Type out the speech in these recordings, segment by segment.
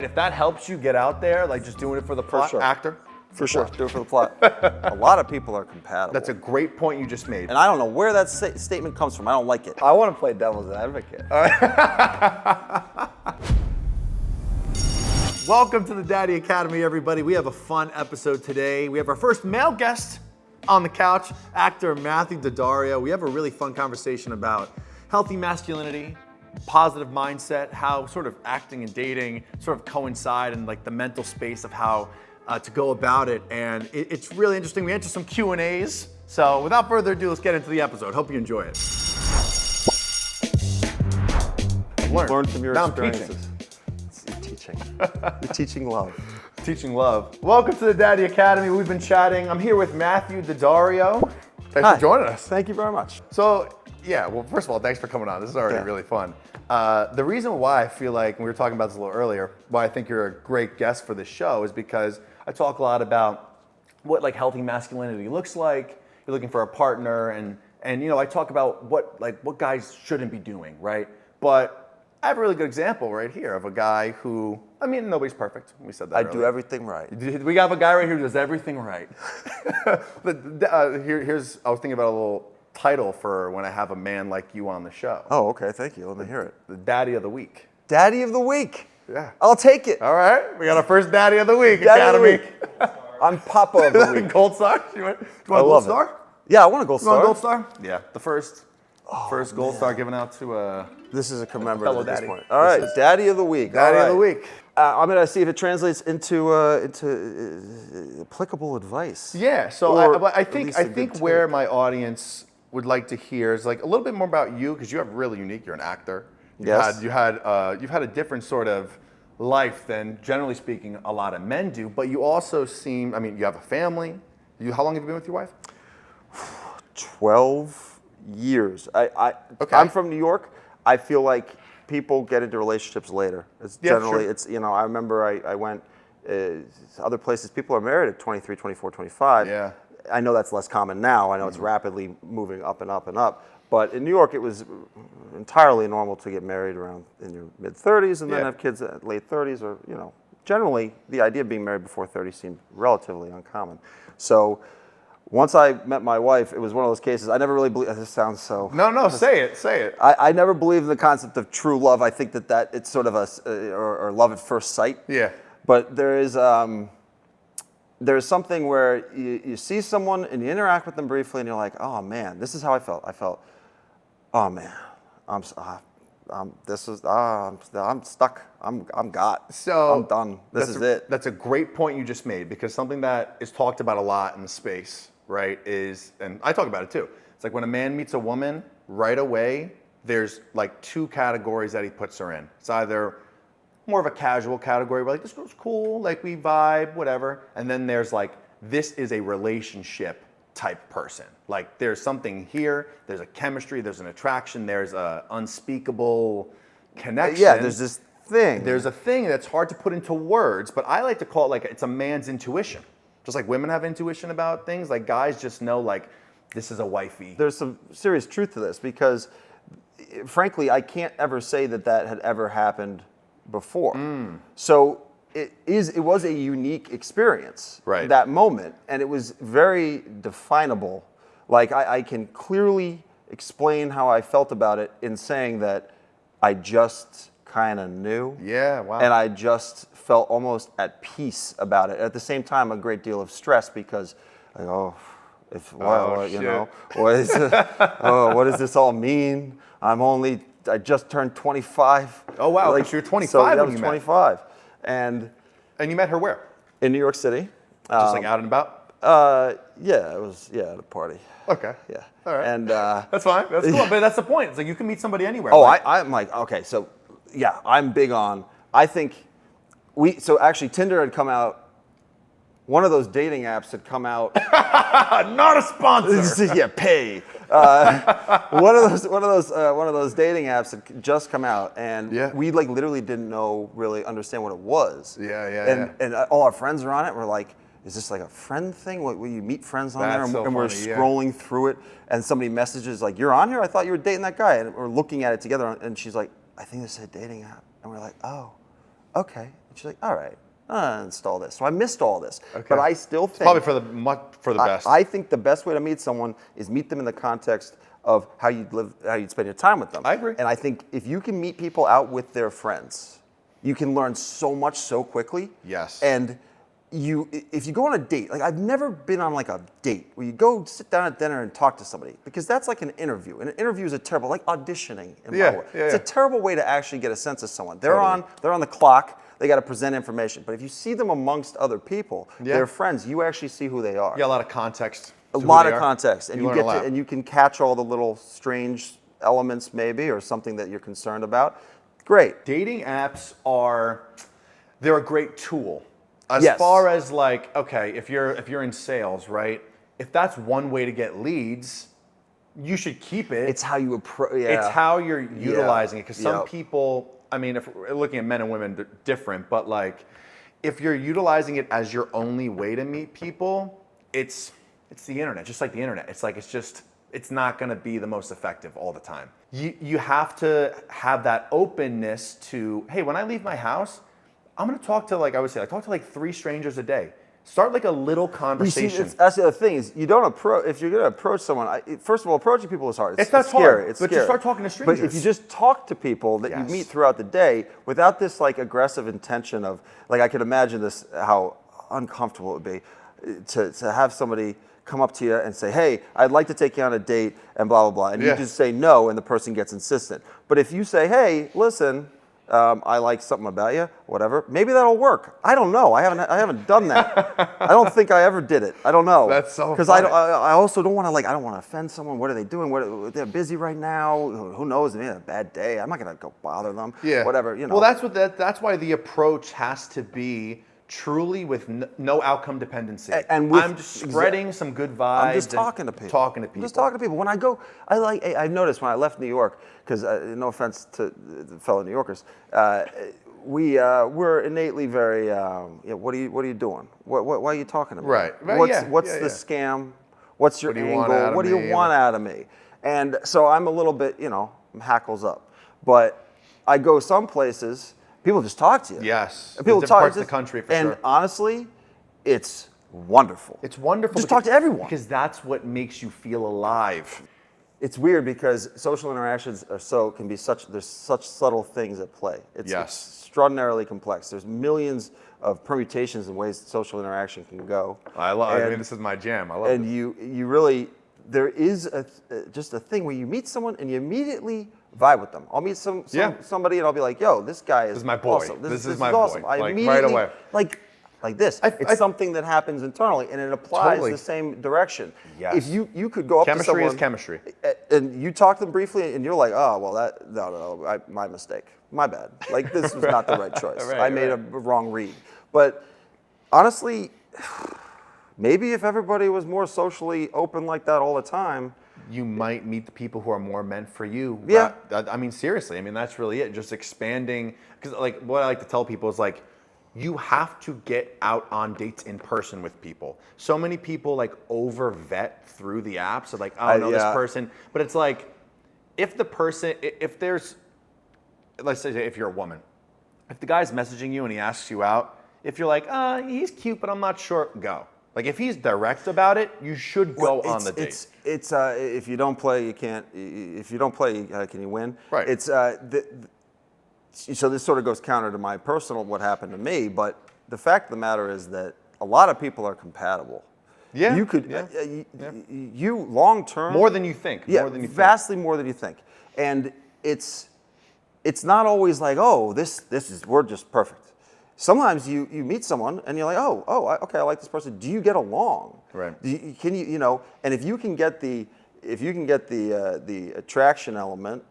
If that helps you get out there, like just doing it for the plot, sure. actor. For sure, do it for the plot. A lot of people are compatible. That's a great point you just made. And I don't know where that statement comes from. I don't like it. I want to play devil's advocate. Welcome to the Daddy Academy, everybody. We have a fun episode today. We have our first male guest on the couch, actor Matthew Daddario. We have a really fun conversation about healthy masculinity, positive mindset, how sort of acting and dating sort of coincide, and like the mental space of how to go about it. And it's really interesting. We answer some Q&As. So without further ado, let's get into the episode. Hope you enjoy it. Learn from your Now I'm experiences. You're teaching. You're teaching love. Teaching love. Welcome to the Daddy Academy. We've been chatting. I'm here with Matthew Daddario. Thanks Hi. for joining us. Thank you very much. So, yeah, well, first of all, thanks for coming on. This is already really fun. The reason why I feel like, and we were talking about this a little earlier, why I think you're a great guest for this show is because I talk a lot about what like healthy masculinity looks like. You're looking for a partner, and you know, I talk about what guys shouldn't be doing, right? But I have a really good example right here of a guy who, I mean, nobody's perfect. We said that I earlier. do everything right. We have a guy right here who does everything right. Here's, I was thinking about a little title for when I have a man like you on the show. Oh, okay. Thank you. Let me hear it. The Daddy of the Week. Daddy of the Week. Yeah. I'll take it. All right, we got our first Daddy of the Week. Daddy of the Academy. Week. I'm Papa of the Week. Gold Star? You want a I gold love star? it. Yeah, I want a gold You want a star. gold star? Yeah, the first gold star given out to This is a commemorative fellow at this daddy. point. All right, Daddy of the Week. Daddy All of the right. Week. I'm gonna see if it translates into applicable advice. Yeah, so Or I at think least a good where take. my audience would like to hear is like a little bit more about you, because you have really unique. You're an actor. Yes. You've had a different sort of life than generally speaking a lot of men do. But you also seem. I mean, you have a family. How long have you been with your wife? 12 years. Okay. I'm from New York. I feel like people get into relationships later. It's Yeah, generally, sure. it's, you know, I remember I went other places, people are married at 23, 24, 25. Yeah. I know that's less common now. I know it's rapidly moving up and up and up. But in New York, it was entirely normal to get married around in your mid-30s and then Yeah. have kids at late 30s, or, you know, generally the idea of being married before 30 seemed relatively uncommon. So once I met my wife, it was one of those cases. I never really believed. This sounds so. No, say it. I never believed in the concept of true love. I think that it's sort of or love at first sight. Yeah. But there's something where you see someone and you interact with them briefly, and you're like, oh man, this is how I felt. I felt, oh man, I'm stuck. I'm got. So I'm done. This is it. That's a great point you just made, because something that is talked about a lot in the space, right, is, and I talk about it too, it's like when a man meets a woman, right away, there's like two categories that he puts her in. It's either more of a casual category, where like, this girl's cool, like we vibe, whatever. And then there's like, this is a relationship type person. Like there's something here, there's a chemistry, there's an attraction, there's a unspeakable connection. Yeah, there's this thing. There's a thing that's hard to put into words, but I like to call it like it's a man's intuition. Just like women have intuition about things, like guys just know like this is a wifey. There's some serious truth to this, because frankly, I can't ever say that had ever happened before. So it was a unique experience, Right. that moment, and it was very definable. Like I can clearly explain how I felt about it in saying that I just kind of knew. Yeah, wow. And I just felt almost at peace about it. At the same time, a great deal of stress, because like, you know, what does this all mean? I just turned 25. Oh wow, Like, so you're 25 so, yeah, when I was you met. 25. And And you met her where? in New York City. Just like out and about? Yeah, it was at a party. Okay. Yeah. All right. And That's fine. That's cool. But that's the point. It's like you can meet somebody anywhere. oh, Like, I'm like, okay, so yeah, I'm big on. I think so actually Tinder had come out. One of those dating apps had come out. not a sponsor. Yeah, pay. One of those dating apps had just come out, and Yeah. we like literally didn't really understand what it was. Yeah. And all our friends were on it. We're like, is this like a friend thing? Where you meet friends on That's there, so and we're funny, yeah. scrolling through it, and somebody messages like, "You're on here? I thought you were dating that guy." And we're looking at it together, and she's like, "I think this is a dating app," and we're like, "Oh, okay." And she's like, all right, install this. So I missed all this. Okay. But I still think... Probably for the best. I think the best way to meet someone is meet them in the context of how you'd live, how you'd spend your time with them. I agree. And I think if you can meet people out with their friends, you can learn so much so quickly. Yes. And if you go on a date, like I've never been on like a date where you go sit down at dinner and talk to somebody, because that's like an interview. And an interview is a terrible, like auditioning in my way. It's a terrible way to actually get a sense of someone. They're on the clock, they got to present information. But if you see them amongst other people, they're friends, you actually see who they are. Yeah, a lot of context. A lot of context, and and you can catch all the little strange elements maybe, or something that you're concerned about. Great. Dating apps they're a great tool. As far as like, okay, if you're in sales, right? If that's one way to get leads, you should keep it. It's how you approach. It's how you're utilizing it. Because some people, I mean, if we're looking at men and women, they're different. But like, if you're utilizing it as your only way to meet people, it's the internet. Just like the internet, it's not going to be the most effective all the time. You have to have that openness to, hey, when I leave my house, I'm going to talk to, like I would say, I talk to like 3 strangers a day. Start like a little conversation. You see, that's the other thing is you don't approach, if you're going to approach someone, first of all, approaching people is hard. It's scary. hard, It's but scary. you start talking to strangers. But if you just talk to people that you meet throughout the day without this like aggressive intention of, like I could imagine this, how uncomfortable it would be to have somebody come up to you and say, hey, I'd like to take you on a date and blah, blah, blah. And you just say no and the person gets insistent. But if you say, hey, listen, I like something about you, whatever. Maybe that'll work. I don't know. I haven't done that. I don't think I ever did it. I don't know. That's so because I also don't want to I don't want to offend someone. What are they doing? They're busy right now. Who knows? They had a bad day. I'm not gonna go bother them. Yeah. Whatever. You know. Well, that's why the approach has to be truly with no outcome dependency. And with, I'm just spreading some good vibes. I'm just talking to people. I'm just talking to people. When I go, I've noticed when I left New York, because no offense to the fellow New Yorkers, we're innately very, what are you doing? Why are you talking to me? Right. What's the scam? What's your angle? What do you want out of me? And so I'm a little bit, hackles up. But I go some places, people just talk to you. Yes. People different talk parts of the country for sure. And honestly, it's wonderful. It's wonderful. Just talk to everyone. Because that's what makes you feel alive. It's weird because social interactions there's such subtle things at play. It's extraordinarily complex. There's millions of permutations and ways social interaction can go. I mean, this is my jam. I love it. And you really, there is just a thing where you meet someone and you immediately vibe with them. I'll meet somebody and I'll be like, yo, this guy is my boy. Awesome. This is my awesome. boy. I like immediately, right away. Like this. It's something that happens internally, and it applies the same direction. Yes. If you could go up to someone... Chemistry is chemistry. And you talk to them briefly, and you're like, oh, well, no, my mistake. My bad. Like, this was not the right choice. I made a wrong read. But honestly, maybe if everybody was more socially open like that all the time... You might meet the people who are more meant for you. Yeah. I mean, seriously. I mean, that's really it. Just expanding. Because, like, what I like to tell people is, like, you have to get out on dates in person with people. So many people like over vet through the apps. So like, oh no, this person. But it's like, if there's, let's say if you're a woman, if the guy's messaging you and he asks you out, if you're like, he's cute, but I'm not sure, go. Like if he's direct about it, you should go on the date. It's if you don't play, you can't. If you don't play, can you win? Right. It's so this sort of goes counter to my personal what happened to me, but the fact of the matter is that a lot of people are compatible. Yeah. You could you long term more than you think. Yeah, more than you vastly more than you think. And it's not always like, oh, we're just perfect. Sometimes you meet someone and you're like, okay, I like this person. Do you get along? Right. Can you and if you can get the attraction element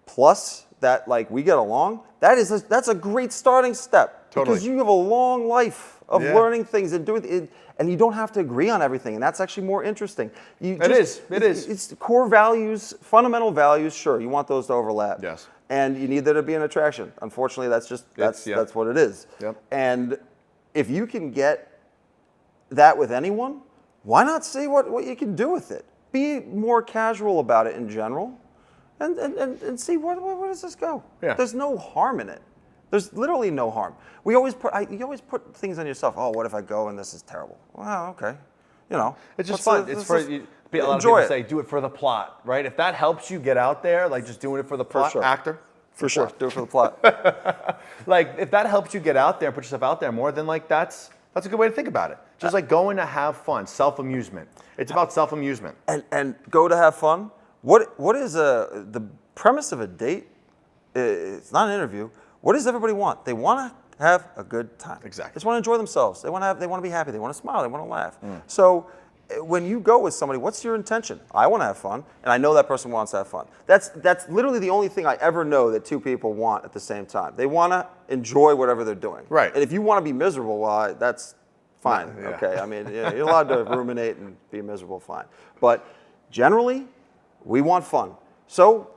plus that like we get along, that's a great starting step. Totally. Because you have a long life of learning things and doing it, and you don't have to agree on everything, and that's actually more interesting. It is. It's core values, fundamental values. Sure, you want those to overlap. Yes. And you need there to be an attraction. Unfortunately, that's what it is. Yep. And if you can get that with anyone, why not see what you can do with it? Be more casual about it in general. And see where does this go? Yeah. There's no harm in it. There's literally no harm. You always put things on yourself. Oh, what if I go and this is terrible? Well, okay. You know, it's just fun. A lot of people say do it for the plot, right? If that helps you get out there, like just doing it for the plot, sure. actor. For sure, do it for the plot. Like if that helps you get out there and put yourself out there more, then like that's a good way to think about it. Just like going to have fun, self-amusement. It's about self-amusement. And go to have fun. What is the premise of a date? It's not an interview. What does everybody want? They want to have a good time. Exactly. They just want to enjoy themselves. They want to be happy. They want to smile. They want to laugh. So when you go with somebody, what's your intention? I want to have fun, and I know that person wants to have fun. That's literally the only thing I ever know that two people want at the same time. They want to enjoy whatever they're doing. Right. And if you want to be miserable, well, that's fine. Yeah. Okay. I mean, you're allowed to ruminate and be miserable, fine. But generally, we want fun. So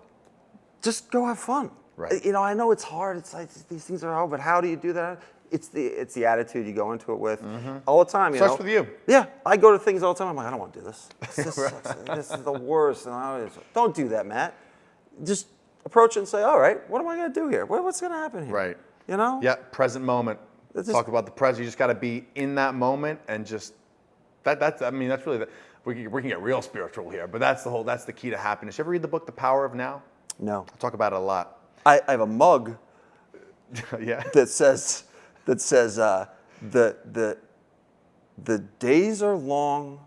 just go have fun. Right. You know, I know it's hard. It's like these things are hard, but how do you do that? It's the attitude you go into it with all the time. Starts with you. Yeah, I go to things all the time. I'm like, I don't want to do this. This sucks. This is the worst. And don't do that, Matt. Just approach it and say, all right, what am I going to do here? What's going to happen here? Right. You know? Yeah, present moment. Talk about the present. You just got to be in that moment and just that's really we can get real spiritual here, but that's the key to happiness. You ever read the book The Power of Now? No. I talk about it a lot. I have a mug Yeah. that says the days are long,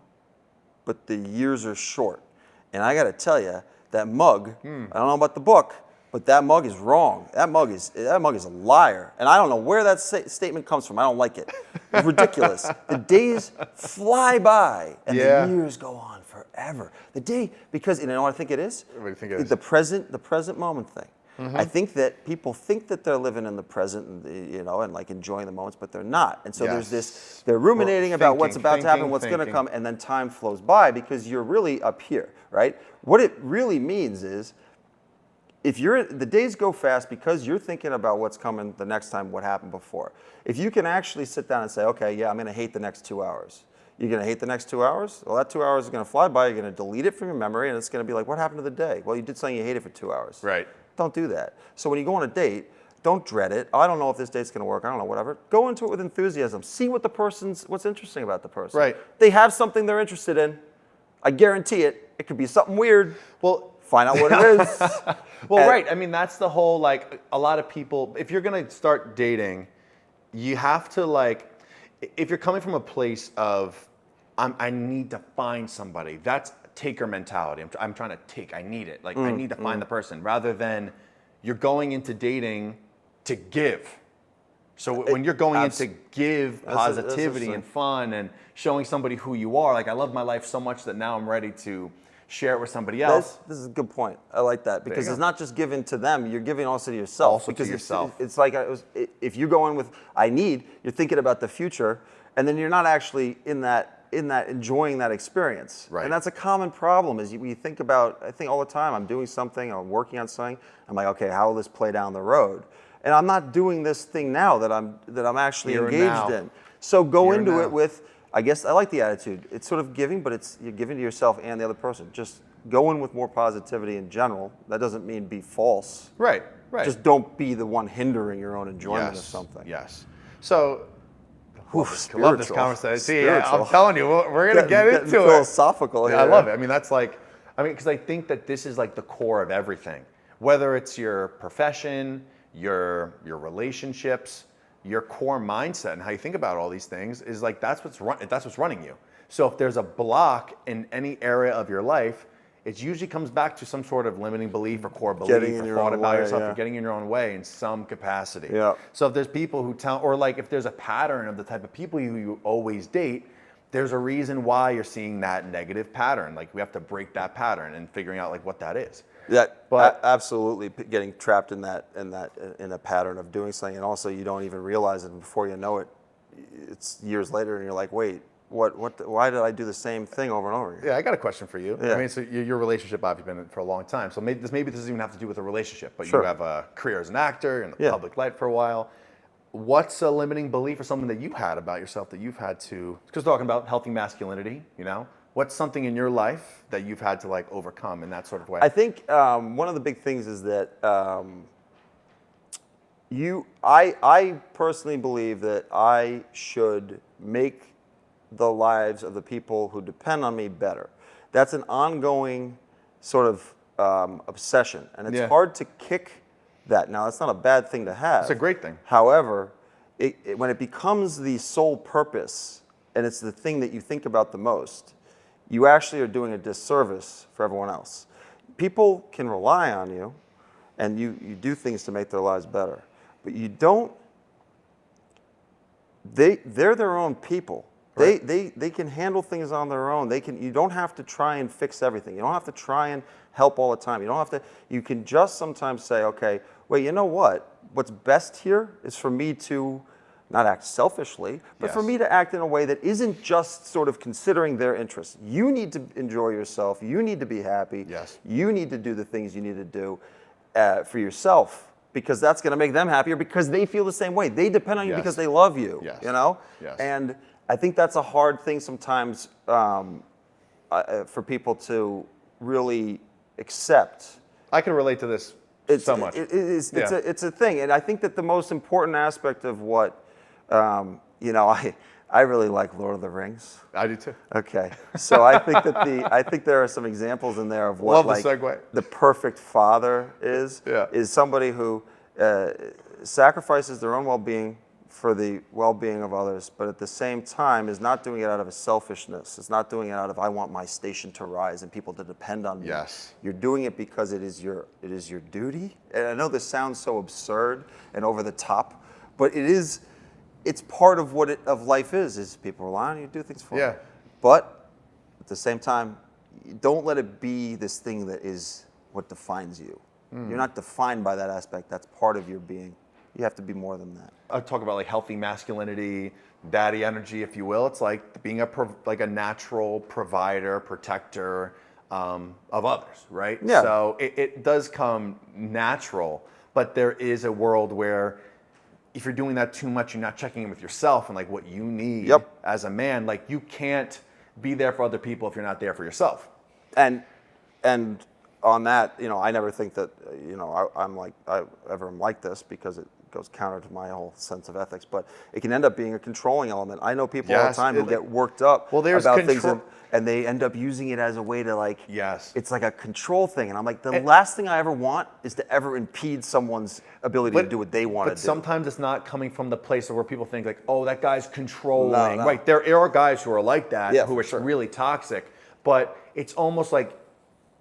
but the years are short. And I got to tell you, that mug, I don't know about the book, but that mug is wrong. That mug is a liar. And I don't know where that statement comes from. I don't like it. It's ridiculous. The days fly by and the years go on forever. Because you know what I think it is? What do you think it is? The present moment thing. I think that people think that they're living in the present, and like enjoying the moments, but they're not. And so there's they're ruminating about what's about to happen, what's going to come, and then time flows by because you're really up here, right? What it really means is, the days go fast because you're thinking about what's coming the next time, what happened before. If you can actually sit down and say, okay, yeah, I'm going to hate the next 2 hours. You're going to hate the next 2 hours? Well, that 2 hours is going to fly by. You're going to delete it from your memory, and it's going to be like, what happened to the day? Well, you did something you hated for 2 hours. Right. Don't do that. So when you go on a date, don't dread it. Oh, I don't know if this date's going to work. I don't know, whatever. Go into it with enthusiasm. See what's interesting about the person. Right. They have something they're interested in. I guarantee it. It could be something weird. Well, find out what it is. Well, right. I mean, that's the whole, like, a lot of people, if you're going to start dating, you have to, like, if you're coming from a place of, I need to find somebody, that's taker mentality. I'm trying to take, I need it. Like, I need to find the person, rather than you're going into dating to give. So when you're going in to give positivity and fun and showing somebody who you are, like, I love my life so much that now I'm ready to share it with somebody else. This is a good point. I like that because it's not just given to them, you're giving also to yourself. Also to yourself. It's like, if you go in with, I need, you're thinking about the future, and then you're not actually in that enjoying that experience. Right. And that's a common problem is you think about, I think all the time, I'm doing something, I'm working on something, I'm like, okay, how will this play down the road? And I'm not doing this thing now that I'm actually engaged in. So go into it with, I guess I like the attitude. It's sort of giving, but you're giving to yourself and the other person. Just go in with more positivity in general. That doesn't mean be false. Right, right. Just don't be the one hindering your own enjoyment of something. Yes. So, Spiritual. love this conversation. See, yeah, I'm telling you, we're going to get into it. Philosophical here. I love it. I mean, because I think that this is like the core of everything. Whether it's your profession, your relationships, your core mindset, and how you think about all these things is like that's what's running you. So if there's a block in any area of your life, it usually comes back to some sort of limiting belief or core belief or thought about yourself or getting in your own way in some capacity. Yeah. So if there's people who or like if there's a pattern of the type of people you always date, there's a reason why you're seeing that negative pattern. Like we have to break that pattern and figuring out like what that is. But absolutely getting trapped in a pattern of doing something, and also you don't even realize it, and before you know it, it's years later, and you're like, wait, why did I do the same thing over and over again? Yeah, I got a question for you. Yeah. I mean, so your relationship, Bob, you've been in for a long time. So maybe this doesn't even have to do with a relationship, but you have a career as an actor in the public light for a while. What's a limiting belief or something that you had about yourself that you've had to, because talking about healthy masculinity, what's something in your life that you've had to like overcome in that sort of way? I think one of the big things is that I personally believe that I should make the lives of the people who depend on me better. That's an ongoing sort of obsession, and it's hard to kick that. Now, that's not a bad thing to have. It's a great thing. However, when it becomes the sole purpose, and it's the thing that you think about the most, you actually are doing a disservice for everyone else. People can rely on you, and you do things to make their lives better, but you don't. They're their own people. Right. They can handle things on their own. You don't have to try and fix everything. You don't have to try and help all the time. You don't have to. You can just sometimes say, okay, well, you know what? What's best here is for me to not act selfishly, but for me to act in a way that isn't just sort of considering their interests. You need to enjoy yourself. You need to be happy. Yes. You need to do the things you need to do for yourself, because that's going to make them happier, because they feel the same way. They depend on you because they love you. Yes. You know? Yes. And I think that's a hard thing sometimes for people to really accept. I can relate to this so much. It's a thing, and I think that the most important aspect of what I really like Lord of the Rings. I do too. Okay, so I think that I think there are some examples in there of what the perfect father is. Is somebody who sacrifices their own well-being for the well-being of others, but at the same time is not doing it out of a selfishness. It's not doing it out of, I want my station to rise and people to depend on me. Yes. You're doing it because it is your duty. And I know this sounds so absurd and over the top, but it's part of what life is people rely on you to do things for you. But at the same time, don't let it be this thing that is what defines you. You're not defined by that aspect. That's part of your being. You have to be more than that. I talk about like healthy masculinity, daddy energy, if you will. It's like being a natural provider, protector of others, right? Yeah. So it does come natural, but there is a world where if you're doing that too much, you're not checking in with yourself and like what you need as a man. Like you can't be there for other people if you're not there for yourself. And on that, I never think that I'm like this, because it goes counter to my whole sense of ethics, but it can end up being a controlling element. I know people all the time who get worked up about things, and they end up using it as a way to it's like a control thing. And I'm like, the last thing I ever want is to ever impede someone's ability to do what they want to do. But sometimes it's not coming from the place of where people think like, oh, that guy's controlling. No. Right, there are guys who are like that, who are really toxic, but it's almost like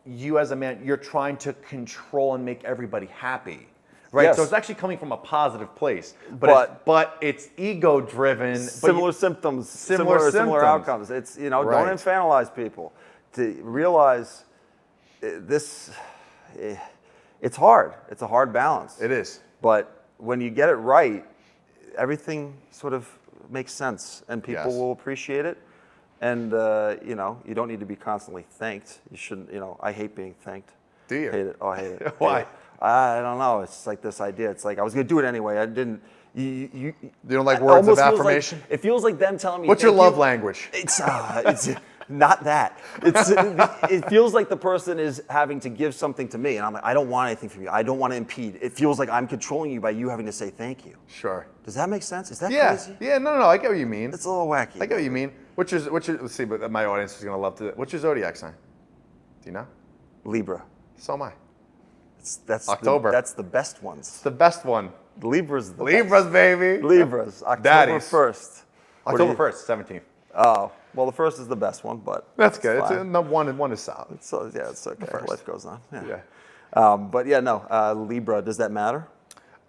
you as a man, you're trying to control and make everybody happy. Right, so it's actually coming from a positive place, but it's ego driven. Similar symptoms, similar outcomes. It's don't infantilize people. To realize this, it's hard. It's a hard balance. It is. But when you get it right, everything sort of makes sense, and people will appreciate it. And you don't need to be constantly thanked. You shouldn't. I hate being thanked. Do you? Hate it. Oh, I hate it. Why? I don't know. It's like this idea. It's like I was going to do it anyway. I didn't. You don't like words of affirmation? It feels like them telling me. What's your love language? It's not that. It feels like the person is having to give something to me, and I'm like, I don't want anything from you. I don't want to impede. It feels like I'm controlling you by you having to say thank you. Sure. Does that make sense? Is that crazy? Yeah. No. I get what you mean. It's a little wacky. I get what you mean. Which is let's see, but my audience is going to love to. What's your zodiac sign? Do you know? Libra. So am I. That's October. That's the best ones. It's the best one. Libra's the Libras, best. baby. Libras. October 1st. October 1st, 17th. Oh, well, the first is the best one, but that's good. It's one is solid. It's okay. Life goes on. Yeah. But Libra. Does that matter?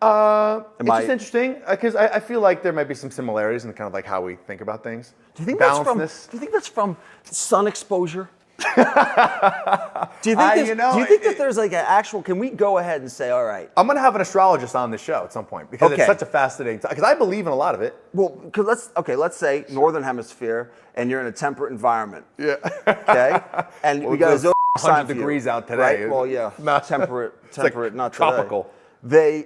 It's just interesting because I feel like there might be some similarities in kind of like how we think about things. Do you think that's from sun exposure? Do you think that there's like an actual? Can we go ahead and say, all right? I'm gonna have an astrologist on the show at some point because it's such a fascinating. Because I believe in a lot of it. Well, because let's say Northern Hemisphere, and you're in a temperate environment. Yeah. Okay. And we got a zodiac sign 100 degrees out today. Right? Well, yeah. Not temperate, like not tropical. Today.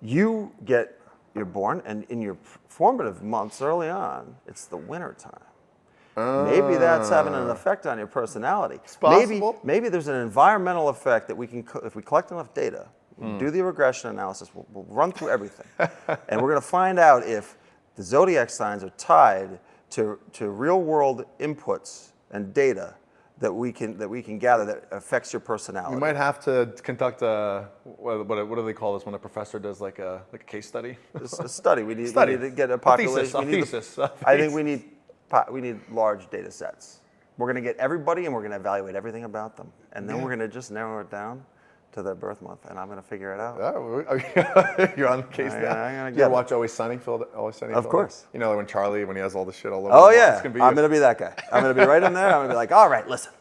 You're born, and in your formative months early on, it's the winter time. Maybe that's having an effect on your personality. It's possible. Maybe there's an environmental effect that we can, if we collect enough data, do the regression analysis. We'll run through everything. And we're going to find out if the zodiac signs are tied to real world inputs and data that we can gather that affects your personality. We might have to conduct a what do they call this when a professor does like a case study? It's a study. We need to get a population. A thesis. I think we need large data sets. We're going to get everybody and we're going to evaluate everything about them, and then we're going to just narrow it down to their birth month, and I'm going to figure it out. You're on the case now. I'm gonna You ever watch Always Sunny? Always Sunny. Of course. You know when Charlie, when he has all the shit all over. Oh the yeah, wall, I'm going to be that guy. I'm going to be right in there. I'm going to be like, all right, listen,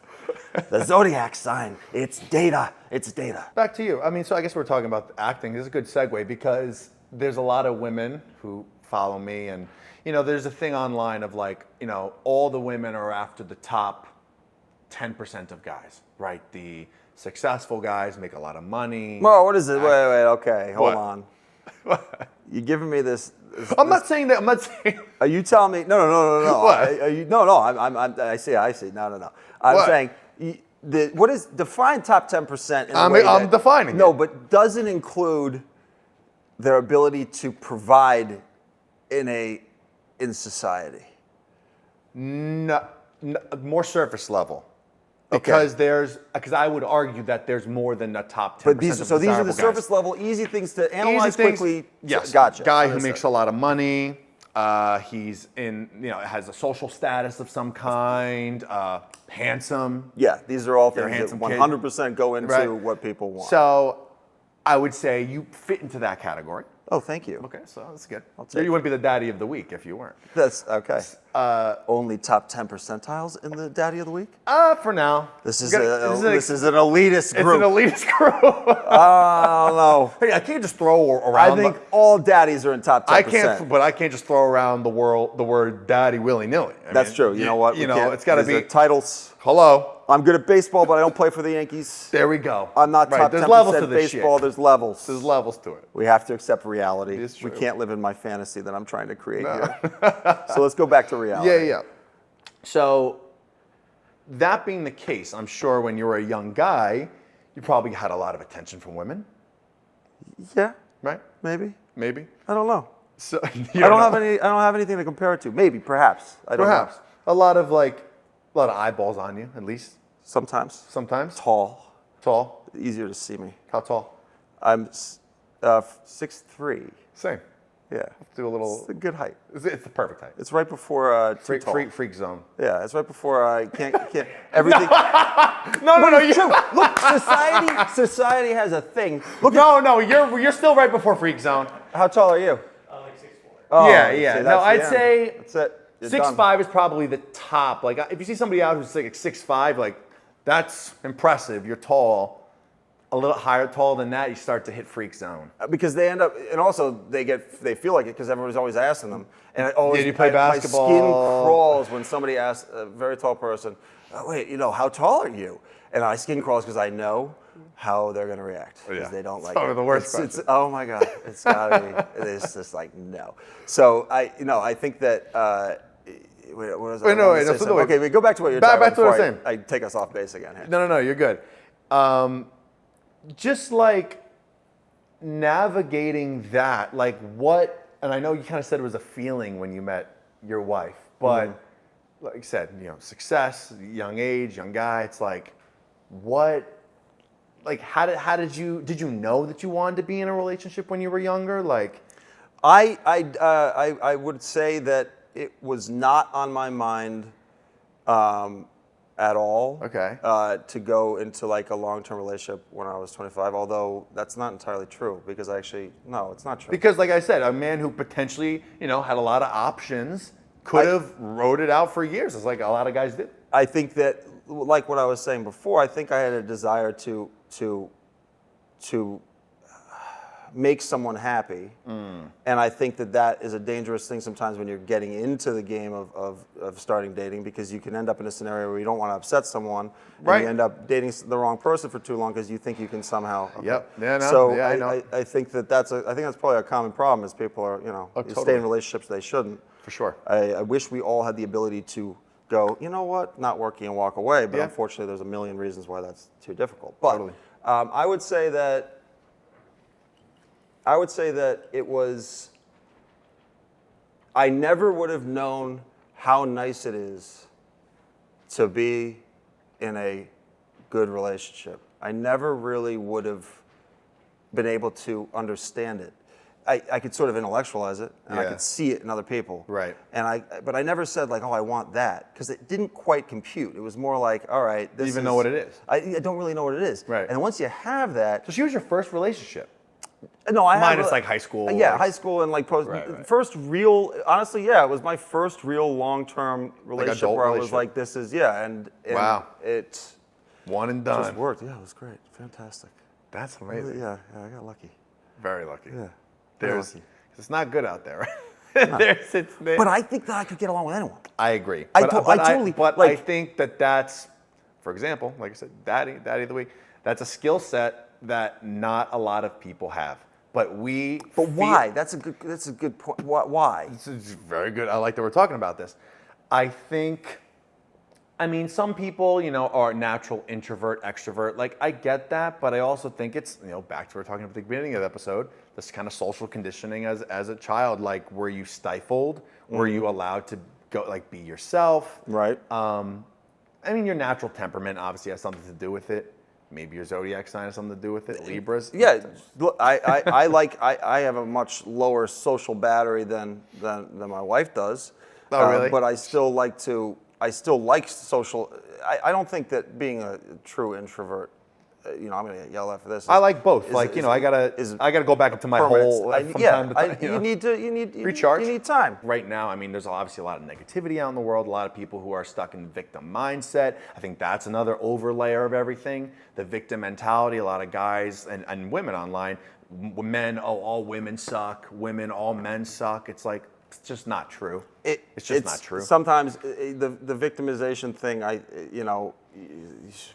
the zodiac sign, it's data. It's data. Back to you. I mean, so I guess we're talking about acting. This is a good segue because there's a lot of women who follow me, and there's a thing online of like, all the women are after the top 10% of guys, right? The successful guys make a lot of money. Well, what is it? Wait, okay, hold What? on. You're giving me this. I'm not saying that. I'm not saying. Are you telling me? No. What? No. I see. No. I'm What? saying what is define top 10% in a I'm way that, defining No, it. but doesn't include their ability to provide in society. No, more surface level. Because I would argue that there's more than the top 10%. But these are the desirable surface guys. level, easy things to analyze Easy things, quickly. Yes. Gotcha. Guy who Understood. makes a lot of money. He's has a social status of some kind. Handsome. Yeah, these are all You're a things that handsome 100% go into Right. what people want. So, I would say you fit into that category. Oh, thank you. Okay, so that's good. take You wouldn't be the daddy of the week if you weren't. That's okay. Only top 10 percentiles in the Daddy of the Week? For now. This is an elitist It's group. an elitist group. I don't know. Hey, I can't just throw around. I think all daddies are in top 10%. But I can't just throw around the word daddy willy nilly. That's true. You know what? It's got to these be are titles. Hello. I'm good at baseball, but I don't play for the Yankees. There we go. I'm not top There's 10% levels to this baseball. shit. There's levels. There's levels to it. We have to accept reality. It's We true. can't live in my fantasy that I'm trying to create here. So let's go back to reality. Yeah. So, that being the case, I'm sure when you were a young guy, you probably had a lot of attention from women, Yeah, right? maybe. Maybe. I don't know. So I don't have anything to compare it to. Maybe, perhaps. I don't Perhaps know. a lot of eyeballs on you, at least Sometimes. sometimes. Tall. Tall. Easier to see me. How tall? I'm 6'3". Same. Yeah. Do a little. It's a good height. It's the perfect height. It's right before too Freak, tall. freak zone. Yeah, it's right before I can't everything. No. It's true. Look, society has a thing. Look, No. You're still right before freak zone. how tall are you? Like 6'4". Oh, Yeah. see, No, that's I'd the end. say That's it. You're 6'5" done. is probably the top. Like if you see somebody out who's like 6'5", that's impressive. You're tall. A little higher tall than that, you start to hit freak zone. Because they end up, and also they feel like it because everybody's always asking them. And it always, Did you play basketball? My skin crawls when somebody asks a very tall person, "Wait, how tall are you?" And my skin crawls because I know how they're going to react because they don't like one it. of the worst It's oh my god, it's gotta be. It's just like no. So I think that. What was I? Wait, no, wanted to no, say so something. wait. Okay, wait, go back to what you're Back talking to what about I'm before I take us off base again here. No, you're good. Just like navigating that, like what, and I know you kind of said it was a feeling when you met your wife, but like you said, success, young age, young guy, it's like, what, like how did you know that you wanted to be in a relationship when you were younger? Like, I would say that it was not on my mind at all. Okay. To go into like a long-term relationship when I was 25, although that's not entirely true because no, it's not true. because like I said, a man who potentially, had a lot of options could have rode it out for years. It's like a lot of guys did. I think that, like what I was saying before, I think I had a desire to make someone happy, and I think that is a dangerous thing sometimes when you're getting into the game of starting dating because you can end up in a scenario where you don't want to upset someone, and Right. you end up dating the wrong person for too long because you think you can somehow. Yep. Yeah, no. So Yeah, I know. I think that's probably a common problem is people are you stay totally. in relationships they shouldn't. For sure. I wish we all had the ability to go, you know what, not working and walk away, but Yeah. unfortunately there's a million reasons why that's too difficult. But Totally. I would say that I would say that it was, I never would have known how nice it is to be in a good relationship. I never really would have been able to understand it. I could sort of intellectualize it, and I could see it in other people. Right. But I never said like, oh, I want that, because it didn't quite compute. It was more like, all right, this You even know what it is. I don't really know what it is. Right. And once you have that, So she was your first relationship? no, I Minus have, like high school. Yeah, like, high school and like post. Right. First real, honestly, yeah, it was my first real long-term relationship adult where I was relationship. like, this is, yeah, and Wow. it one and just done. worked. Yeah, it was great, fantastic. That's amazing. Yeah, I got lucky. Very lucky. Yeah, There's, lucky. it's not good out there, right? No. It's But I think that I could get along with anyone. I agree. I But, totally, but like- I think that's, for example, like I said, daddy of the week. That's a skill set that not a lot of people have. But why? That's a good point. Why? It's very good. I like that we're talking about this. I think, I mean, some people, are natural introvert, extrovert. Like, I get that, but I also think it's, back to what we were talking about at the beginning of the episode, this kind of social conditioning as a child. Like, were you stifled? Were you allowed to go, like, be yourself? Right. I mean, your natural temperament obviously has something to do with it. Maybe your zodiac sign has something to do with it. Libras. Yeah, look, I have a much lower social battery than my wife does. Oh, really? But I still like social. I don't think that being a true introvert, I'm going to get yelled at for this. I like both. I gotta go back into my hole from time to time. You need recharge. You need time. Right now, I mean, there's obviously a lot of negativity out in the world. A lot of people who are stuck in victim mindset. I think that's another overlayer of everything. The victim mentality. A lot of guys and women online, men. Oh, all women suck. Women, all men suck. It's like, it's just not true. It's just not true. Sometimes the victimization thing.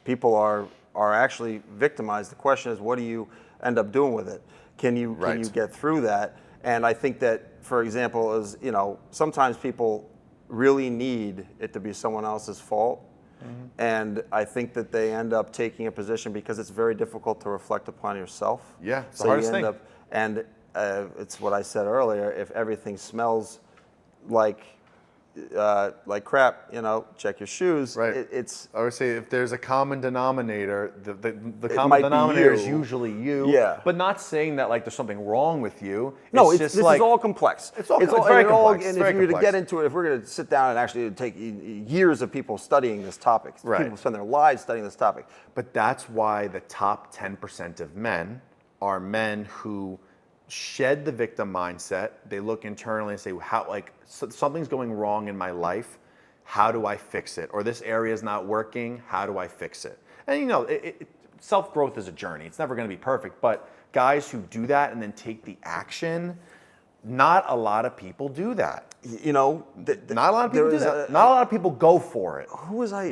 People are actually victimized. The question is, what do you end up doing with it? Can you get through that? And I think that, for example, sometimes people really need it to be someone else's fault. Mm-hmm. And I think that they end up taking a position because it's very difficult to reflect upon yourself. Yeah, it's the hardest thing. It's what I said earlier. If everything smells like crap, check your shoes. Right. I would say if there's a common denominator, the It common might be denominator you. is usually you. Yeah. But not saying that like there's something wrong with you. No, it's this just like, is all complex. It's very complex. And It's very if you were to complex. get into it, if we're going to sit down and actually take years of people studying this topic, Right. people spend their lives studying this topic. But that's why the top 10% of men are men who shed the victim mindset. They look internally and say, something's going wrong in my life. How do I fix it? Or this area is not working. How do I fix it? And self-growth is a journey. It's never going to be perfect. But guys who do that and then take the action, not a lot of people do that. Not a lot of people do that. Not a lot of people go for it. Who was I?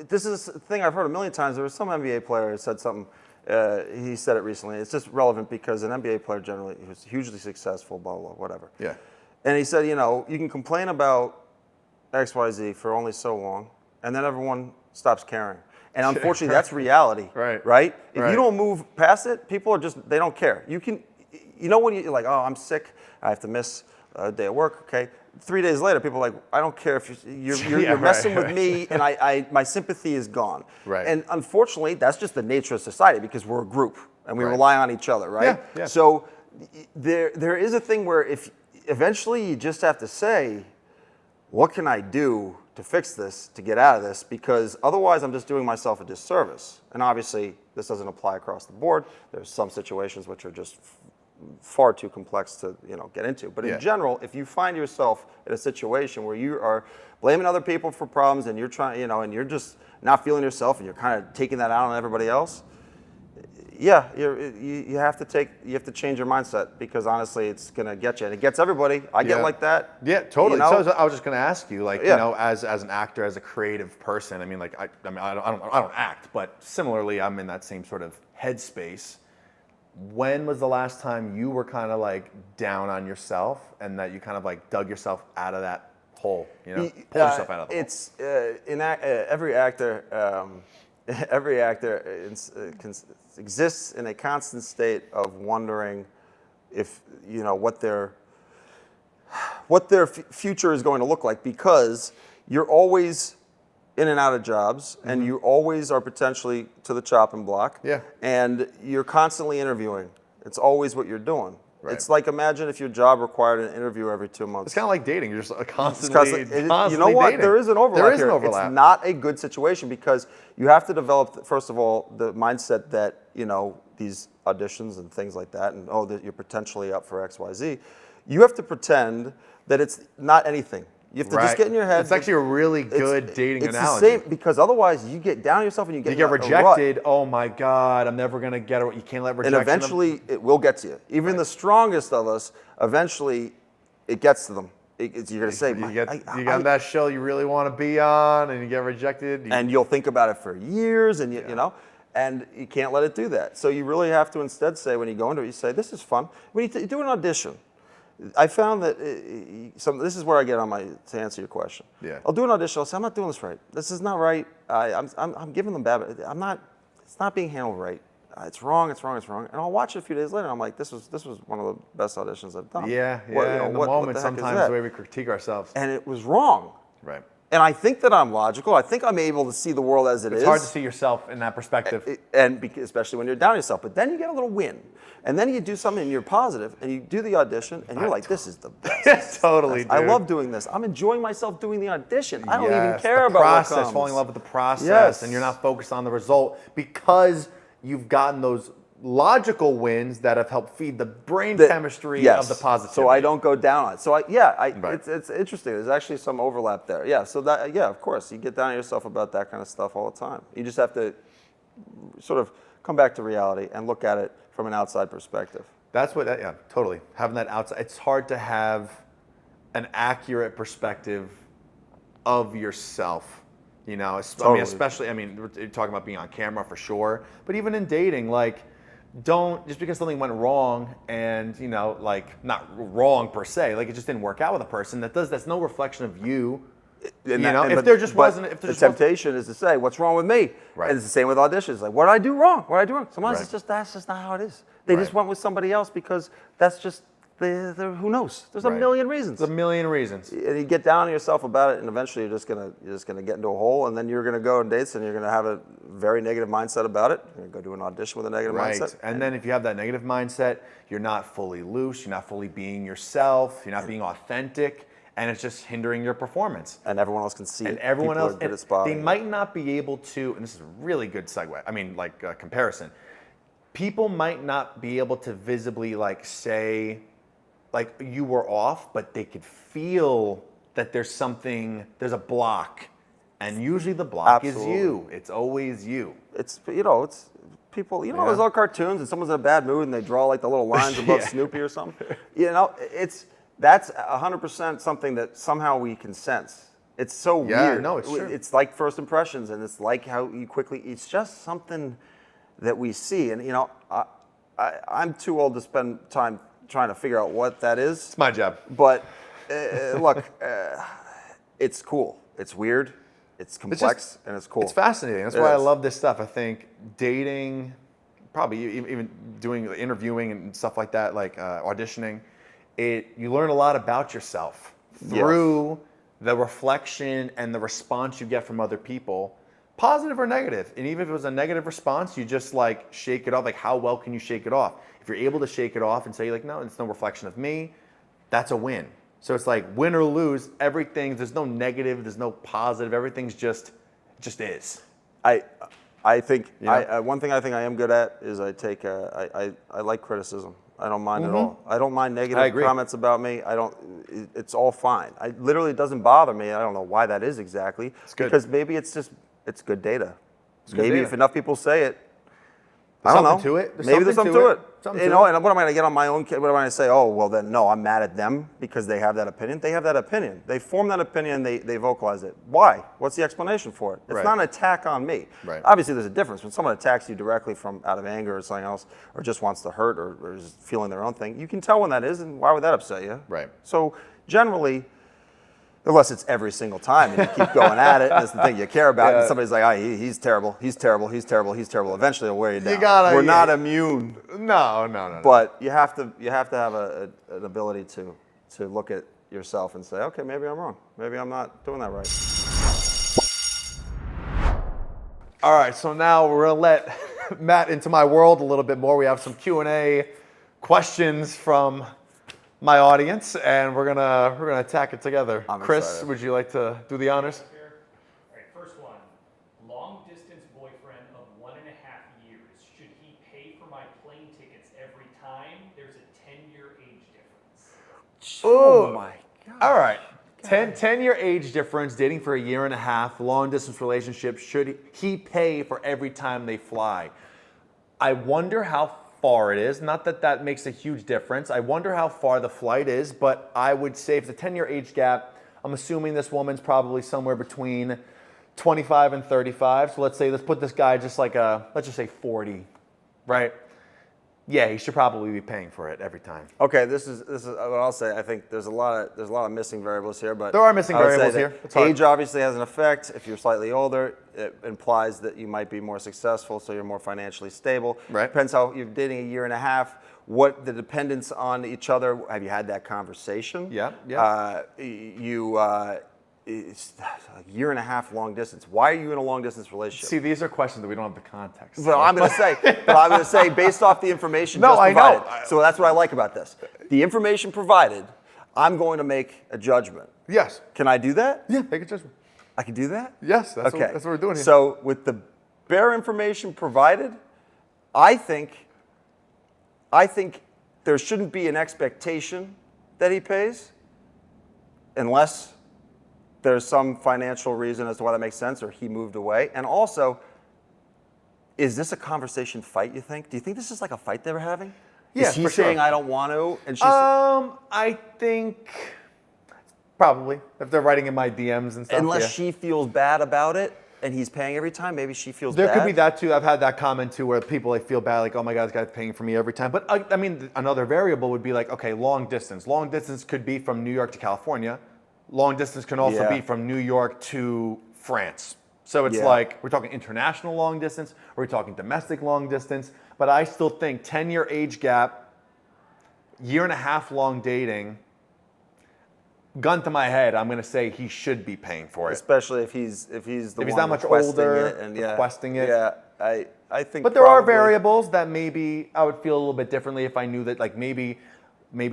This is a thing I've heard a million times. There was some NBA player who said something. He said it recently. It's just relevant because an NBA player generally who's hugely successful, blah, blah, whatever. Yeah. And he said, you can complain about XYZ for only so long, and then everyone stops caring. And unfortunately, that's reality. Right. If you don't move past it, people they don't care. When you're like, oh, I'm sick, I have to miss a day of work, okay? 3 days later, people are like, I don't care if you're messing with me, and my sympathy is gone. Right. And unfortunately, that's just the nature of society because we're a group and we rely on each other, right? Yeah. So there is a thing where if eventually you just have to say, what can I do to fix this, to get out of this? Because otherwise I'm just doing myself a disservice. And obviously this doesn't apply across the board. There's some situations which are just far too complex to get into. But in general, if you find yourself in a situation where you are blaming other people for problems and you're trying, and you're just not feeling yourself and you're kind of taking that out on everybody else, yeah, you have to change your mindset because honestly, it's gonna get you, and it gets everybody. I get like that. Yeah, totally. So I was just gonna ask you, as an actor, as a creative person. I mean, I don't act, but similarly, I'm in that same sort of headspace. When was the last time you were kind of like down on yourself and that you kind of like dug yourself out of that hole? Pulled yourself out of the hole. It's every actor. Every actor exists in a constant state of wondering, if what their future is going to look like, because you're always in and out of jobs, and you always are potentially to the chopping block. Yeah. And you're constantly interviewing. It's always what you're doing. Right. It's like, imagine if your job required an interview every 2 months. It's kind of like dating. You're just constantly you know what? dating. There is an overlap. There is an here. overlap. It's not a good situation, because you have to develop, first of all, the mindset that, these auditions and things like that, and that you're potentially up for X, Y, Z. You have to pretend that it's not anything. You have to just get in your head. It's actually a really good dating analogy. It's the same, because otherwise you get down on yourself and you get rejected. Oh my God, I'm never gonna get it. You can't let rejection. And eventually it will get to you. Even the strongest of us, eventually it gets to them. You're gonna say, you get on that show you really want to be on, and you get rejected. And you'll think about it for years, and and you can't let it do that. So you really have to instead say, when you go into it, you say, this is fun. When you do an audition, I found that this is where I get to answer your question. Yeah. I'll do an audition. I'll say, I'm not doing this right. This is not right. I'm giving them bad. It's not being handled right. It's wrong. It's wrong. It's wrong. And I'll watch it a few days later. And I'm like, this was one of the best auditions I've done. Yeah. In the moment, sometimes the way we critique ourselves. And it was wrong. Right. And I think that I'm logical. I think I'm able to see the world as it is. It's hard to see yourself in that perspective. Especially when you're down on yourself. But then you get a little win. And then you do something and you're positive, and you do the audition, and you're like, this is the best. Totally, dude. I love doing this. I'm enjoying myself doing the audition. I don't even care about the process, what comes. falling in love with the process, and you're not focused on the result, because you've gotten those logical wins that have helped feed the brain chemistry of the positivity. So I don't go down on it. So it's interesting. There's actually some overlap there. Yeah. So of course, you get down on yourself about that kind of stuff all the time. You just have to sort of come back to reality and look at it from an outside perspective. That's what, totally. Having that outside, it's hard to have an accurate perspective of yourself. Totally. Especially, we're talking about being on camera for sure, but even in dating, don't, just because something went wrong and, not wrong per se, it just didn't work out with a person, that's no reflection of you. The temptation is to say, what's wrong with me? Right. And it's the same with auditions. Like, what did I do wrong? What did I do wrong? Sometimes that's just not how it is. They just went with somebody else because that's just, who knows? There's a million reasons. There's a million reasons. And you get down on yourself about it, and eventually you're just gonna get into a hole, and then you're gonna go on dates, and you're gonna have a very negative mindset about it. You're gonna go do an audition with a negative mindset. And then if you have that negative mindset, you're not fully loose, you're not fully being yourself, you're not being authentic, and it's just hindering your performance. And everyone else can see it. And everyone else, they it. might not be able to, and this is a really good segue, comparison. People might not be able to visibly say, you were off, but they could feel that there's a block. And usually the block is you. It's always you. It's people, there's all cartoons and someone's in a bad mood and they draw the little lines above Snoopy or something. That's 100% something that somehow we can sense. It's so weird. No, it's true. It's like first impressions, and it's like how you it's just something that we see. And I'm too old to spend time trying to figure out what that is. It's my job. But look, it's cool. It's weird. It's complex, and it's cool. It's fascinating. That's why I love this stuff. I think dating, probably even doing interviewing and stuff like that, auditioning, you learn a lot about yourself through the reflection and the response you get from other people, positive or negative. And even if it was a negative response, you just shake it off. How well can you shake it off? If you're able to shake it off and say no, it's no reflection of me, that's a win. So it's win or lose, there's no negative, there's no positive, everything's just is. I think one thing I think I am good at is I like criticism. I don't mind at all. I don't mind negative comments about me. It's all fine. It doesn't bother me. I don't know why that is exactly. It's good. Because maybe it's good data. Maybe if enough people say it, I don't know. To it. Maybe there's something to it. And what am I going to get on my own? What am I going to say? Oh, well then, no, I'm mad at them because they have that opinion. They have that opinion. They form that opinion. They vocalize it. Why? What's the explanation for it? It's not an attack on me. Right. Obviously, there's a difference. When someone attacks you directly out of anger or something else, or just wants to hurt or is feeling their own thing, you can tell when that is, and why would that upset you? Right. So generally, Unless it's every single time and you keep going at it, and it's the thing you care about, and somebody's like, he's terrible, he's terrible, he's terrible, he's terrible. Eventually it'll wear you down. We're not immune. No. But you have to have an ability to look at yourself and say, okay, maybe I'm wrong. Maybe I'm not doing that right. All right, so now we're gonna let Matt into my world a little bit more. We have some Q&A questions from my audience, and we're gonna attack it together. I'm Chris, excited. would you like to do the honors? All right, first one. Long distance boyfriend of 1.5 years. Should he pay for my plane tickets every time? There's a 10-year age difference. Oh my God. All right. 10-year age difference, dating for a year and a half, long distance relationship. Should he pay for every time they fly? I wonder how far it is. Not that that makes a huge difference. I wonder how far the flight is, but I would say if it's a 10-year age gap, I'm assuming this woman's probably somewhere between 25 and 35. So let's put this guy just like let's just say 40, right? Yeah, he should probably be paying for it every time. Okay, this is what I'll say. I think there's a lot of missing variables here, but There are missing I would say variables that here. It's hard. Age obviously has an effect. If you're slightly older, it implies that you might be more successful, so you're more financially stable. Right. Depends how you're dating a year and a half. What the dependence on each other. Have you had that conversation? Yeah. It's a year and a half long distance. Why are you in a long distance relationship? See, these are questions that we don't have the context. Well, I'm going to say, based off the information No, just I provided. know. So that's what I like about this. The information provided, I'm going to make a judgment. Yes. Can I do that? Yeah, make a judgment. I can do that? Yes, that's, Okay. that's what we're doing here. So with the bare information provided, I think there shouldn't be an expectation that he pays unless there's some financial reason as to why that makes sense or he moved away. And also, is this a conversation fight, you think? Do you think this is like a fight they were having? Yeah, is he for saying, sure. I don't want to? And she's I think probably if they're writing in my DMs and stuff. unless yeah. she feels bad about it and he's paying every time, maybe she feels There bad. could be that too. I've had that comment too, where people like feel bad, like, oh my God, this guy's paying for me every time. But I mean, another variable would be like, okay, long distance. Long distance could be from New York to California. Long distance can also be from New York to France. So it's like, we're talking international long distance, or we're talking domestic long distance. But I still think 10-year age gap, year and a half long dating, gun to my head, I'm going to say he should be paying for it. Especially if he's the If he's one that much requesting older, it and requesting it. Yeah, I think. But there are probably- variables that maybe I would feel a little bit differently if I knew that, like maybe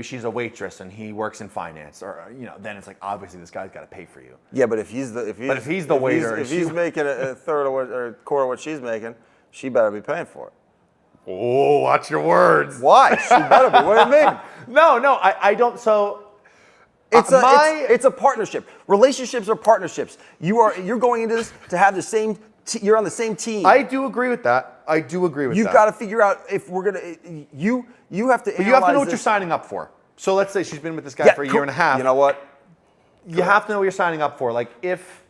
she's a waitress and he works in finance, or then it's like obviously this guy's got to pay for you. Yeah, but if he's the waiter and if he's making a third or a quarter of what she's making, she better be paying for it. Oh, watch your words. Why? She better be. What do you mean? No, I don't. So It's a partnership. Relationships are partnerships. You're going into this to have the same. You're on the same team. I do agree with that. You've got to figure out if we're gonna. You have to. But you have to know what you're signing up for. So let's say she's been with this guy for a year and a half. You know what? You have to know what you're signing up for. Like if.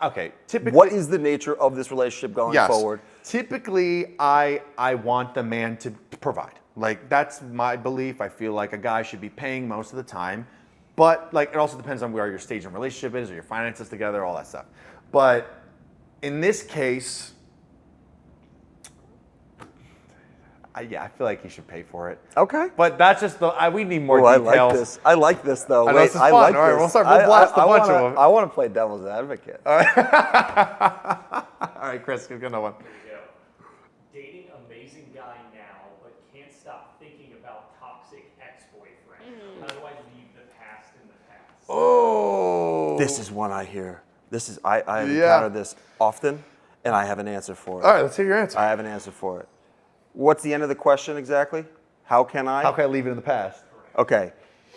Okay. Typically. What is the nature of this relationship going forward? Typically, I want the man to provide. Like that's my belief. I feel like a guy should be paying most of the time, but like it also depends on where your stage in relationship is, or your finances together, all that stuff. But in this case, I feel like he should pay for it. Okay. But that's just we need more I details. like this. I like this though. I know, this is fun. like All right, this. we'll blast a bunch of them. I want to play devil's advocate. All right, Chris, give another one. Here we go. Dating amazing guy now, but can't stop thinking about toxic ex-boyfriend. How do I leave the past in the past? Oh. This is one I hear. I have encountered this often, and I have an answer for it. All right, let's hear your answer. I have an answer for it. What's the end of the question exactly? How can I? How can I leave it in the past? Okay.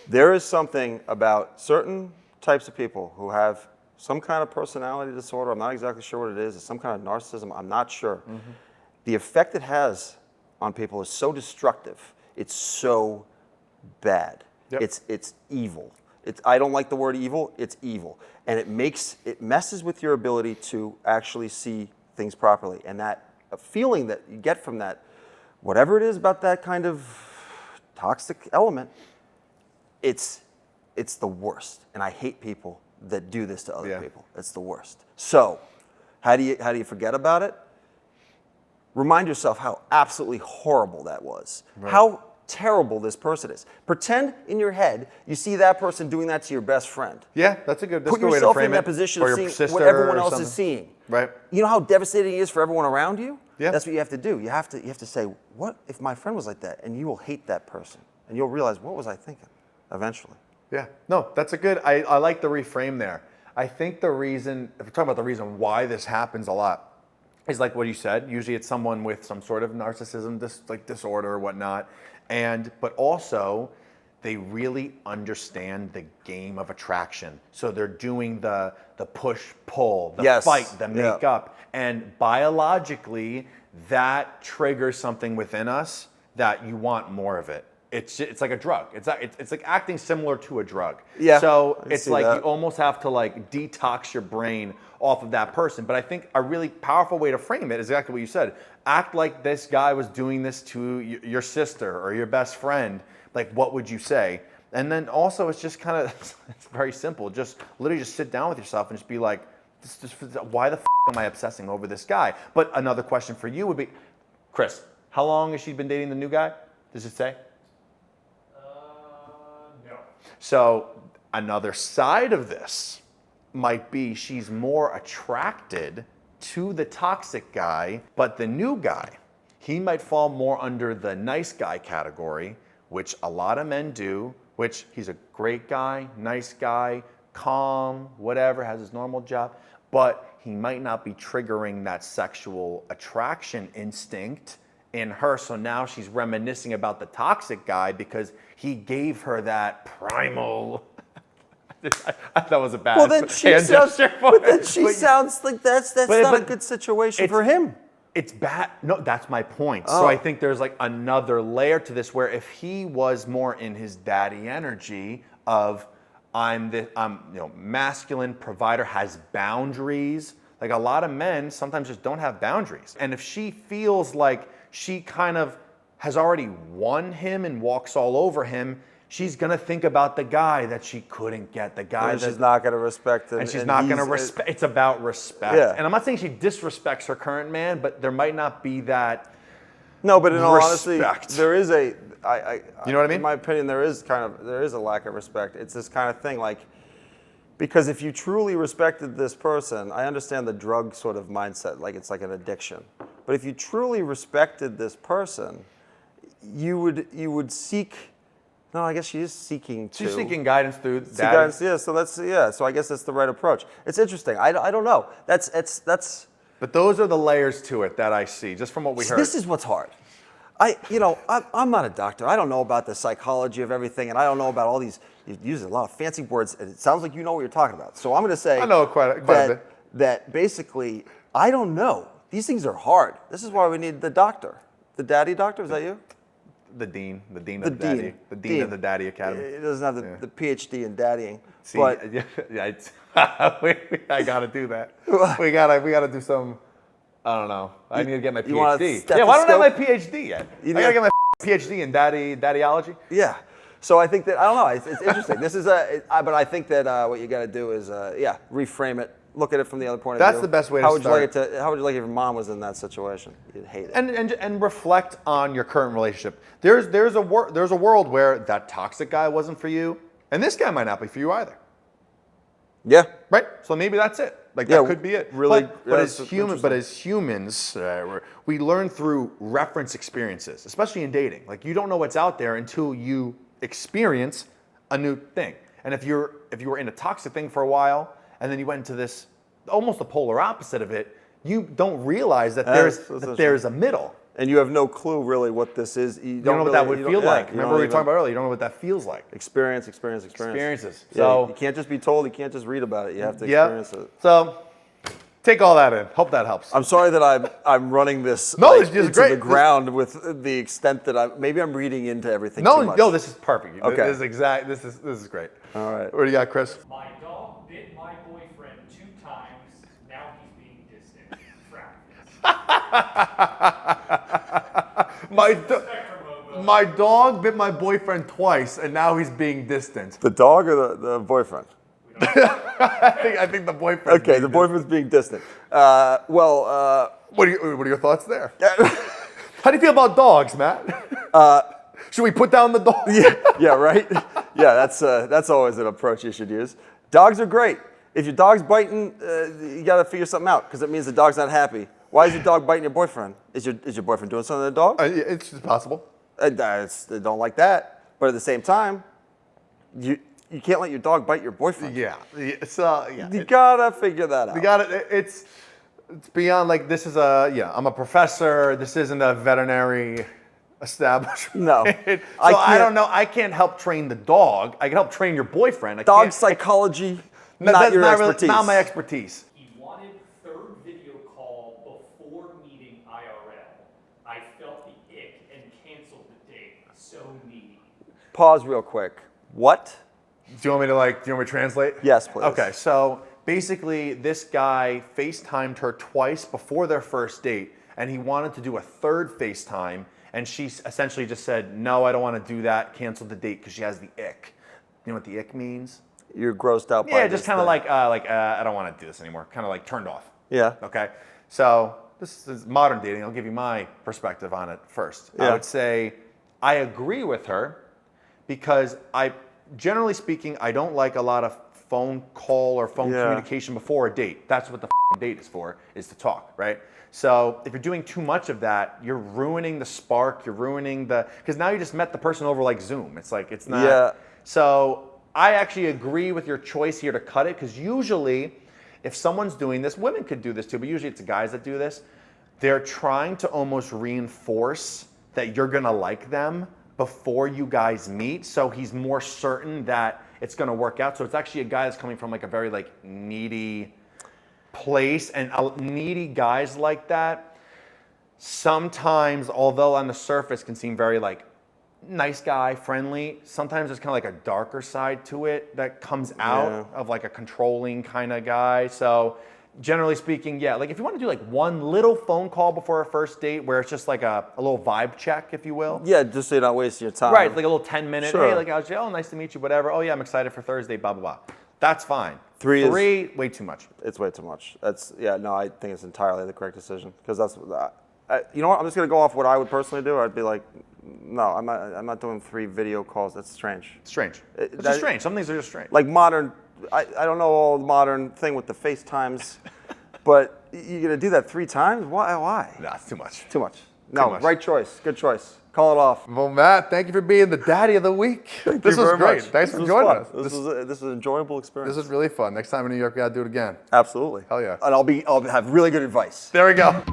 There is something about certain types of people who have some kind of personality disorder. I'm not exactly sure what it is. It's some kind of narcissism. I'm not sure. Mm-hmm. The effect it has on people is so destructive. It's so bad. Yep. It's evil. I don't like the word evil. It's evil. And it messes with your ability to actually see things properly. And that feeling that you get from that, whatever it is about that kind of toxic element, it it's the worst. And I hate people that do this to other Yeah. people. It's the worst. So how do you forget about it? Remind yourself how absolutely horrible that was. Right. How terrible this person is. Pretend in your head you see that person doing that to your best friend. Yeah, that's a good Put way to yourself frame in it. that position Or of your seeing sister what everyone or else something. is seeing. Right. You know how devastating it is for everyone around you? Yeah. That's what you have to do. You have to say, what if my friend was like that? And you will hate that person. And you'll realize, what was I thinking? Eventually. Yeah, no, that's a good, I like the reframe there. I think the reason, if we're talking about the reason why this happens a lot, is like what you said. Usually it's someone with some sort of narcissism, disorder or whatnot. But also, they really understand the game of attraction. So they're doing the push-pull, the Yes. fight, the Yeah. make-up. And biologically, that triggers something within us that you want more of it. It's like a drug. It's like acting similar to a drug. Yeah, So I can it's see like that. you almost have to like detox your brain off of that person. But I think a really powerful way to frame it is exactly what you said. Act like this guy was doing this to your sister or your best friend. Like, what would you say? And then also, it's just kind of, it's very simple. Just literally just sit down with yourself and just be like, why the f am I obsessing over this guy? But another question for you would be, Chris, how long has she been dating the new guy? Does it say? No. So another side of this might be she's more attracted to the toxic guy, but the new guy, he might fall more under the nice guy category, which a lot of men do, which he's a great guy, nice guy, calm, whatever, has his normal job, but he might not be triggering that sexual attraction instinct in her. So now she's reminiscing about the toxic guy because he gave her that primal. That was a bad. Well, then she hand sounds, gesture. but then she sounds like that's not a but good situation it's- for him. It's bad. No, that's my point. So I think there's like another layer to this where if he was more in his daddy energy of I'm masculine provider, has boundaries. Like a lot of men sometimes just don't have boundaries. And if she feels like she kind of has already won him and walks all over him, she's gonna think about the guy that she couldn't get, the guy And that she's not going to respect him. and she's not going to he's- respect. It's about respect. Yeah. And I'm not saying she disrespects her current man, but there might not be that. No, but in all honesty, Respect. there is a. You know what I mean? In my opinion, there is a lack of respect. It's this kind of thing, like, because if you truly respected this person, I understand the drug sort of mindset, like it's like an addiction. But if you truly respected this person, you would seek. No, I guess she is seeking to. She's seeking guidance through Seek that. guidance, yeah. So I guess that's the right approach. It's interesting. I don't know. That's. But those are the layers to it that I see, just from what we heard. This is what's hard. I'm not a doctor. I don't know about the psychology of everything, and I don't know about all these. You use a lot of fancy words, and it sounds like you know what you're talking about. So I'm going to say I know quite a bit. That basically, I don't know. These things are hard. This is why we need the doctor. The daddy doctor, is that you? the dean of the dean. daddy, the dean Dean. of the daddy academy. It doesn't have the PhD in daddying. See, but yeah, I gotta do that. we gotta do some. I don't know. I need to get my you want a PhD. Yeah, why don't I have my stethoscope? PhD yet? You I gotta need- get my PhD in daddyology. yeah. So I think that, I don't know, it's interesting. This is but I think that what you got to do is, reframe it. Look at it from the other point of view. That's the best way to how would start. You like it to, how would you like it if your mom was in that situation? You'd hate it. And reflect on your current relationship. There's a world where that toxic guy wasn't for you, and this guy might not be for you either. Yeah. Right? So maybe that's it. Like Yeah, that could be it. really, But yeah, as it's humans, we learn through reference experiences, especially in dating. Like you don't know what's out there until you experience a new thing. And if you were in a toxic thing for a while, and then you went into this almost the polar opposite of it, you don't realize that there's a middle. And you have no clue really what this is. You don't know what that would feel like. Remember we were talking about earlier. You don't know what that feels like. Experiences. Experiences. Yeah, So you can't just be told. You can't just read about it. You have to experience it. So take all that in. Hope that helps. I'm sorry that I'm running this No, it's just into great. the ground with the extent that maybe I'm reading into everything too No, much. no, this is perfect. Okay. This is great. All right. What do you got, Chris? My dog bit my boyfriend 2 times. Now he's being distant. Practice. My Spectrum of My dog bit my boyfriend twice, and now he's being distant. The dog or the boyfriend? I think the boyfriend. Okay, the boyfriend's being distant. What are your thoughts there? How do you feel about dogs, Matt? Should we put down the dog? Yeah, right? Yeah, that's always an approach you should use. Dogs are great. If your dog's biting, you gotta figure something out because it means the dog's not happy. Why is your dog biting your boyfriend? Is your boyfriend doing something to the dog? It's possible. They don't like that. But at the same time, you can't let your dog bite your boyfriend. Yeah. You gotta figure that out. It's beyond like this is I'm a professor. This isn't a veterinary establishment. No. So I don't know. I can't help train the dog. I can help train your boyfriend. Dog psychology, No, not that's your not expertise. Really, not my expertise. He wanted third video call before meeting IRL. I felt the ick and canceled the date. So needy. Pause real quick. What? Do you want me to translate? Yes, please. Okay, so basically this guy FaceTimed her twice before their first date, and he wanted to do a third FaceTime, and she essentially just said, no, I don't want to do that, canceled the date because she has the ick. You know what the ick means? You're grossed out by Yeah, this just kind of thing. I don't want to do this anymore. Kind of like turned off. Yeah. Okay, so this is modern dating. I'll give you my perspective on it first. Yeah. I would say I agree with her because generally speaking, I don't like a lot of phone call or phone communication before a date. That's what the date is for, is to talk, right? So if you're doing too much of that, you're ruining the spark, you're ruining because now you just met the person over like Zoom. It's like, it's not. Yeah. So I actually agree with your choice here to cut it because usually if someone's doing this, women could do this too, but usually it's the guys that do this. They're trying to almost reinforce that you're gonna like them before you guys meet. So he's more certain that it's gonna work out. So it's actually a guy that's coming from like a very like needy place, and needy guys like that sometimes, although on the surface can seem very like nice guy, friendly, sometimes there's kind of like a darker side to it that comes out of like a controlling kind of guy. So generally speaking, like if you want to do like one little phone call before a first date where it's just like a little vibe check, if you will. Yeah, just so you're not wasting your time. Right, like a little 10-minute, Sure. hey, like I was, oh, nice to meet you, whatever. Oh yeah, I'm excited for Thursday, blah, blah, blah. That's fine. Three, way too much. It's way too much. I think it's entirely the correct decision because that's you know what? I'm just gonna go off what I would personally do. I'd be like, no, I'm not doing 3 video calls. That's strange. Strange. It's just strange. Some things are just strange. Like modern, I don't know all the modern thing with the FaceTimes, but you're gonna do that 3 times? Why? Nah, it's too much. Too much. No, much. right choice. Good choice. Call it off. Well, Matt, thank you for being the daddy of the week. This was great. Thanks for joining us. This was an enjoyable experience. This is really fun. Next time in New York, we gotta do it again. Absolutely. Hell yeah. And I'll have really good advice. There we go.